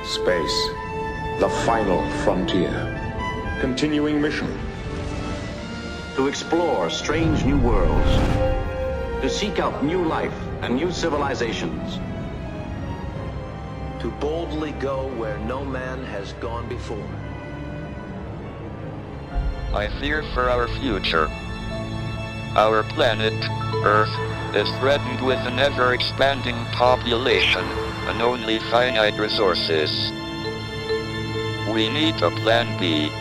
Space, the final frontier. Continuing mission. To explore strange new worlds. To seek out new life and new civilizations. To boldly go where no man has gone before. I fear for our future. Our planet, Earth, is threatened with an ever-expanding population and only finite resources. We need a plan B.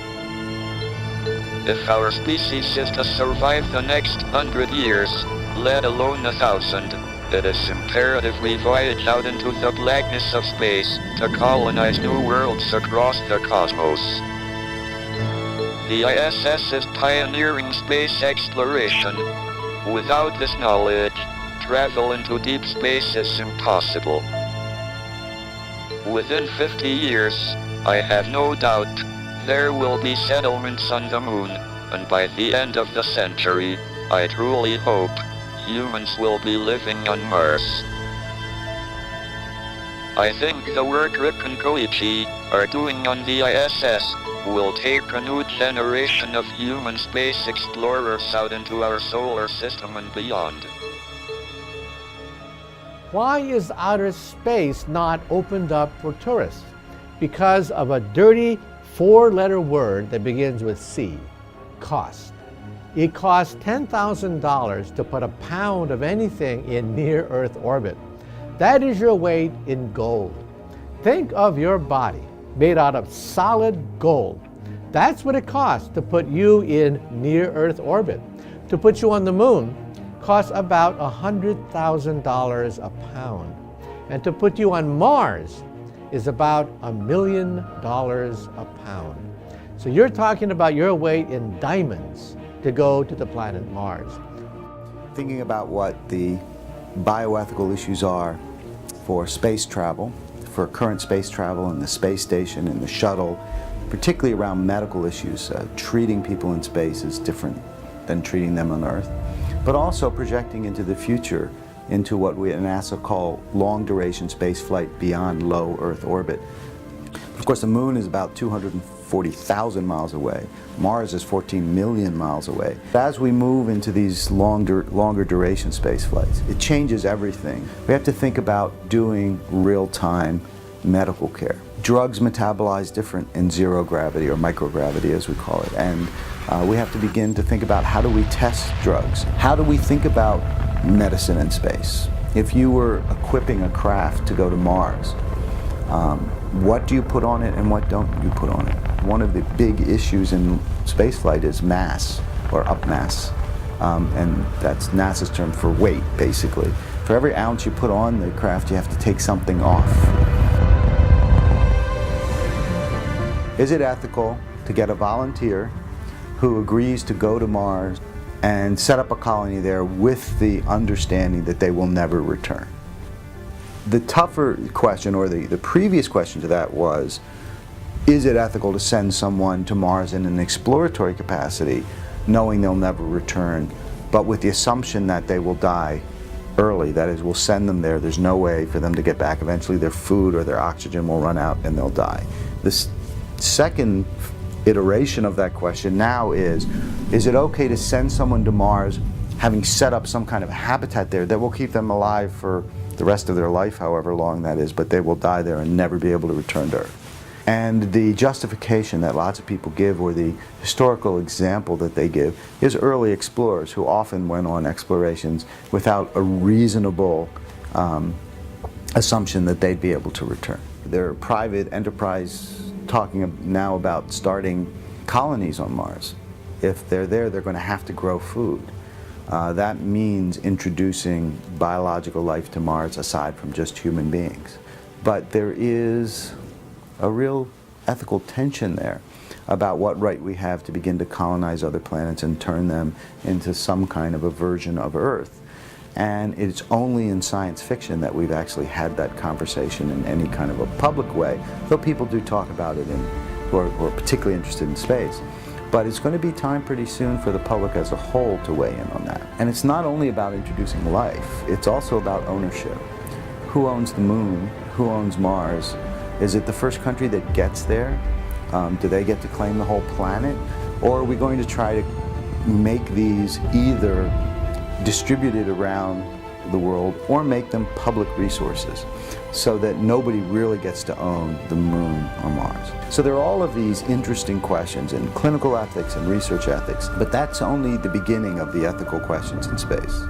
If our species is to survive the next 100 years, let alone 1,000, it is imperative we voyage out into the blackness of space to colonize new worlds across the cosmos. The ISS is pioneering space exploration. Without this knowledge, travel into deep space is impossible. Within 50 years, I have no doubt, there will be settlements on the moon, and by the end of the century, I truly hope, humans will be living on Mars. I think the work Rick and Koichi are doing on the ISS will take a new generation of human space explorers out into our solar system and beyond. Why is outer space not opened up for tourists? Because of a dirty four-letter word that begins with C, cost. It costs $10,000 to put a pound of anything in near-Earth orbit. That is your weight in gold. Think of your body made out of solid gold. That's what it costs to put you in near-Earth orbit. To put you on the moon costs about $100,000 a pound. And to put you on Mars is about $1 million a pound. So you're talking about your weight in diamonds to go to the planet Mars. Thinking about what the bioethical issues are for space travel, for current space travel in the space station and the shuttle, particularly around medical issues. Treating people in space is different than treating them on Earth, but also projecting into the future, into what we at NASA call long-duration space flight beyond low Earth orbit. Of course, the moon is about 240,000 miles away. Mars is 14 million miles away. As we move into these longer duration space flights, it changes everything. We have to think about doing real-time medical care. Drugs metabolize different in zero gravity, or microgravity as we call it, and we have to begin to think about how do we test drugs? How do we think about medicine in space? If you were equipping a craft to go to Mars, what do you put on it and what don't you put on it? One of the big issues in spaceflight is mass, or up mass, and that's NASA's term for weight, basically. For every ounce you put on the craft, you have to take something off. Is it ethical to get a volunteer who agrees to go to Mars and set up a colony there with the understanding that they will never return? The tougher question, or the previous question to that was, is it ethical to send someone to Mars in an exploratory capacity, knowing they'll never return, but with the assumption that they will die early? That is, we'll send them there, there's no way for them to get back. Eventually their food or their oxygen will run out and they'll die. This second iteration of that question now is it okay to send someone to Mars having set up some kind of habitat there that will keep them alive for the rest of their life, however long that is, but they will die there and never be able to return to Earth? And the justification that lots of people give, or the historical example that they give, is early explorers who often went on explorations without a reasonable assumption that they'd be able to return. There are private enterprise talking now about starting colonies on Mars. If they're there, they're going to have to grow food. That means introducing biological life to Mars aside from just human beings. But there is a real ethical tension there about what right we have to begin to colonize other planets and turn them into some kind of a version of Earth. And it's only in science fiction that we've actually had that conversation in any kind of a public way, though people do talk about it who are particularly interested in space. But it's going to be time pretty soon for the public as a whole to weigh in on that. And it's not only about introducing life, it's also about ownership. Who owns the moon? Who owns Mars? Is it the first country that gets there? Do they get to claim the whole planet? Or are we going to try to make these either distributed around the world or make them public resources so that nobody really gets to own the moon or Mars? So there are all of these interesting questions in clinical ethics and research ethics, but that's only the beginning of the ethical questions in space.